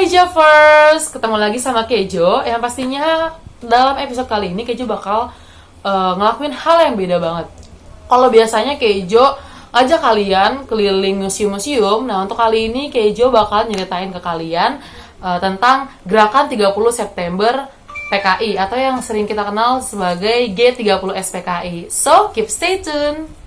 Javers, ketemu lagi sama Kejo. Yang pastinya dalam episode kali ini Kejo bakal ngelakuin hal yang beda banget. Kalau biasanya Kejo ngajak kalian keliling museum-museum, nah untuk kali ini Kejo bakal nyeritain ke kalian tentang gerakan 30 September PKI atau yang sering kita kenal sebagai G30 SPKI. So, keep stay tuned.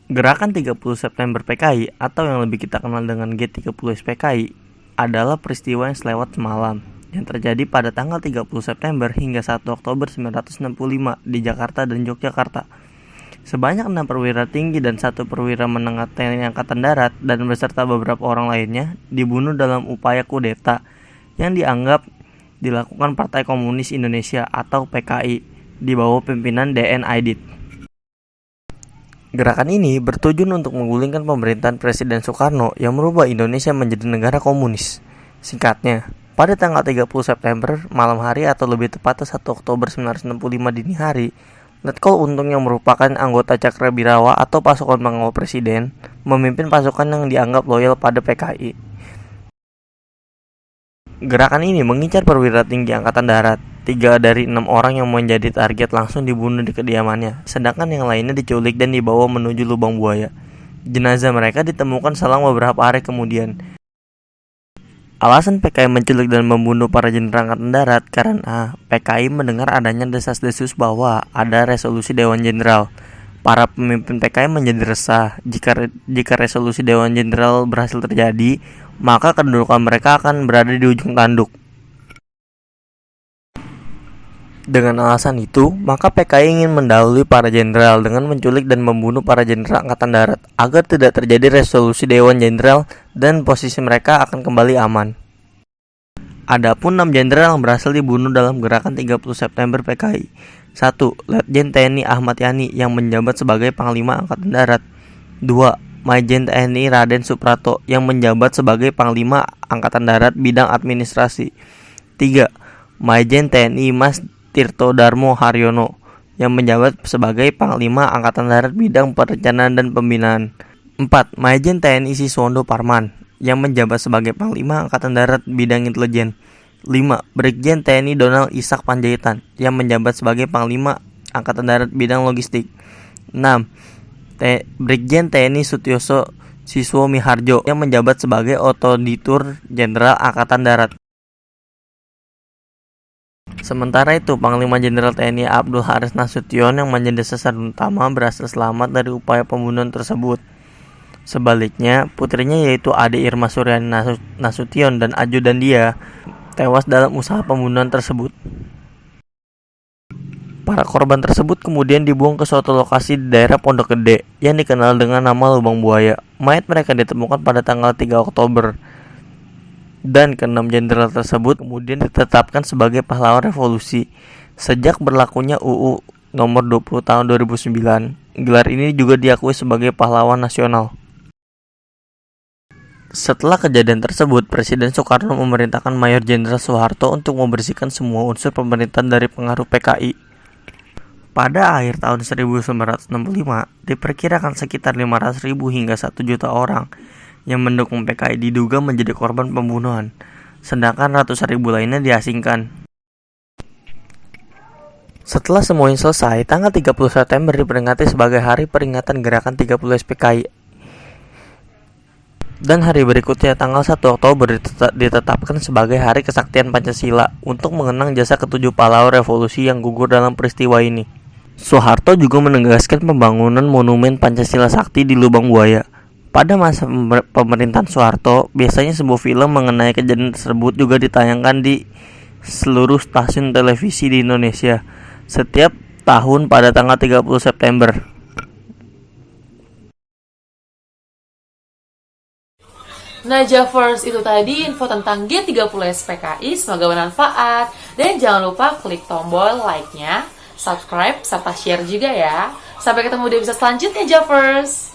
Gerakan 30 September PKI atau yang lebih kita kenal dengan G30 SPKI adalah peristiwa yang selewat semalam yang terjadi pada tanggal 30 September hingga 1 Oktober 1965 di Jakarta dan Yogyakarta. Sebanyak 6 perwira tinggi dan 1 perwira menengah TNI Angkatan Darat dan beserta beberapa orang lainnya dibunuh dalam upaya kudeta yang dianggap dilakukan Partai Komunis Indonesia atau PKI di bawah pimpinan D.N. Aidit. Gerakan ini bertujuan untuk menggulingkan pemerintahan Presiden Soekarno yang merubah Indonesia menjadi negara komunis. Singkatnya, pada tanggal 30 September malam hari atau lebih tepatnya 1 Oktober 1965 dini hari, Letkol Untung yang merupakan anggota Cakrawirawa atau pasukan pengawal presiden memimpin pasukan yang dianggap loyal pada PKI. Gerakan ini mengincar perwira tinggi Angkatan Darat. 3 dari 6 orang yang menjadi target langsung dibunuh di kediamannya, sedangkan yang lainnya diculik dan dibawa menuju lubang buaya. Jenazah mereka ditemukan selang beberapa hari kemudian. Alasan PKI menculik dan membunuh para jenderal Angkatan Darat karena PKI mendengar adanya desas-desus bahwa ada resolusi Dewan Jenderal. Para pemimpin PKI menjadi resah jika resolusi Dewan Jenderal berhasil terjadi, maka kedudukan mereka akan berada di ujung tanduk. Dengan alasan itu, maka PKI ingin mendahului para jenderal dengan menculik dan membunuh para jenderal Angkatan Darat agar tidak terjadi resolusi Dewan Jenderal dan posisi mereka akan kembali aman. Adapun 6 jenderal yang berhasil dibunuh dalam gerakan 30 September PKI. 1. Letjen TNI Ahmad Yani yang menjabat sebagai Panglima Angkatan Darat. 2. Majen TNI Raden Suprato yang menjabat sebagai Panglima Angkatan Darat bidang administrasi. 3. Majen TNI Mas Tirto Darmo Haryono yang menjabat sebagai Panglima Angkatan Darat bidang perencanaan dan pembinaan. 4. Majen TNI Siswondo Parman yang menjabat sebagai Panglima Angkatan Darat bidang intelijen. 5. Brigjen TNI Donald Ishak Panjaitan yang menjabat sebagai Panglima Angkatan Darat bidang logistik. 6. Brigjen TNI Sutioso Siswo Miharjo yang menjabat sebagai Otoditur Jenderal Angkatan Darat. Sementara itu, Panglima Jenderal TNI Abdul Haris Nasution yang menjadi sasaran utama berhasil selamat dari upaya pembunuhan tersebut. Sebaliknya, putrinya yaitu Ade Irma Suryani Nasution dan ajudan dia tewas dalam usaha pembunuhan tersebut. Para korban tersebut kemudian dibuang ke suatu lokasi di daerah Pondok Gede yang dikenal dengan nama Lubang Buaya. Mayat mereka ditemukan pada tanggal 3 Oktober. Dan ke-6 jenderal tersebut kemudian ditetapkan sebagai pahlawan revolusi. Sejak berlakunya UU nomor 20 tahun 2009, gelar ini juga diakui sebagai pahlawan nasional. Setelah kejadian tersebut, Presiden Soekarno memerintahkan Mayor Jenderal Soeharto untuk membersihkan semua unsur pemerintahan dari pengaruh PKI. Pada akhir tahun 1965, diperkirakan sekitar 500.000 hingga 1 juta orang yang mendukung PKI diduga menjadi korban pembunuhan, sedangkan ratusan ribu lainnya diasingkan. Setelah semuanya selesai, tanggal 30 September diperingati sebagai hari peringatan gerakan 30 SPKI. Dan hari berikutnya, tanggal 1 Oktober ditetapkan sebagai Hari Kesaktian Pancasila untuk mengenang jasa ketujuh pahlawan revolusi yang gugur dalam peristiwa ini. Soeharto juga menegaskan pembangunan monumen Pancasila Sakti di Lubang Buaya. Pada masa pemerintahan Soeharto, biasanya sebuah film mengenai kejadian tersebut juga ditayangkan di seluruh stasiun televisi di Indonesia setiap tahun pada tanggal 30 September. Nah, Javers, itu tadi info tentang G30 SPKI. Semoga bermanfaat. Dan jangan lupa klik tombol like-nya, subscribe, serta share juga ya. Sampai ketemu di episode selanjutnya, Javers.